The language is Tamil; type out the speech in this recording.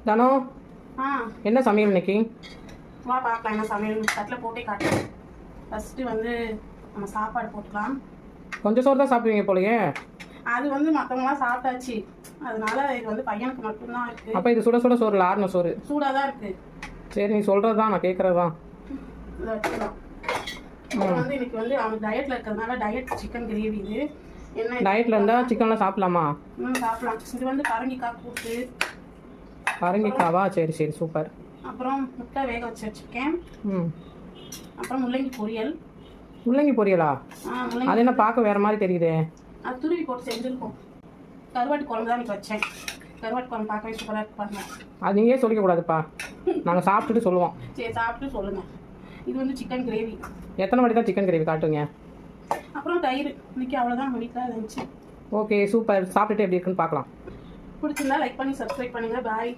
தானோ ஆ என்ன சமையல் இன்னைக்கு? வா பார்க்கலாம் என்ன சமையல் தட்டில் போட்டே காட்டுறேன். ஃபஸ்ட்டு வந்து நம்ம சாப்பாடு போட்டுக்கலாம். கொஞ்சம் சோறு தான் சாப்பிடுவீங்க போலயே. அது வந்து மற்றவங்களாம் சாப்பிட்டாச்சு, அதனால இது வந்து பையனுக்கு மட்டும்தான் இருக்குது. அப்போ இது சுட சுட சோறு இல்லை, ஆறுன சோறு? சூடாக தான் இருக்குது. சரி, நீ சொல்கிறது தான், நான் கேட்குறது தான். இதை வச்சுக்கலாம். அப்புறம் வந்து இன்னைக்கு வந்து அவனுக்கு டயட்டில் இருக்கிறதுனால டயட் சிக்கன் கிரேவி. இது என்ன டயட்டில் இருந்தால் சிக்கன்லாம் சாப்பிடலாமா? சாப்பிடலாம். இது வந்து பரங்கிக்காய் கூட்டு. பரங்கிக்காவா? சரி சரி, சூப்பர். அப்புறம் முட்டை வேக வச்சு வச்சுருக்கேன். ம். அப்புறம் முள்ளங்கி பொரியல். முள்ளங்கி பொரியலா? முள்ளங்கி அது என்ன பார்க்க வேறு மாதிரி தெரியுதே. அது துருவி போட்டு செஞ்சுருக்கோம். கருவாட்டு குழம்பு தான் இன்னைக்கு வச்சேன். கருவாட்டு குழம்பு பார்க்கவே சூப்பராக இருப்பாங்க. அது நீயே சொல்லிக்கக்கூடாதுப்பா, நாங்கள் சாப்பிட்டுட்டு சொல்லுவோம். சரி, சாப்பிட்டு சொல்லுங்கள். இது வந்து சிக்கன் கிரேவி. எத்தனை வாட்டி தான் சிக்கன் கிரேவி காட்டுங்க? அப்புறம் தயிர். இன்னைக்கு அவ்வளோதான் நம்ம வீட்டில் இருந்துச்சு. Okay, super. சாப்பிட்டுட்டு எப்படி இருக்குன்னு பார்க்கலாம். பிடிச்சிருந்தா லைக் பண்ணி சப்ஸ்கிரைப் பண்ணுங்கள். பாய்.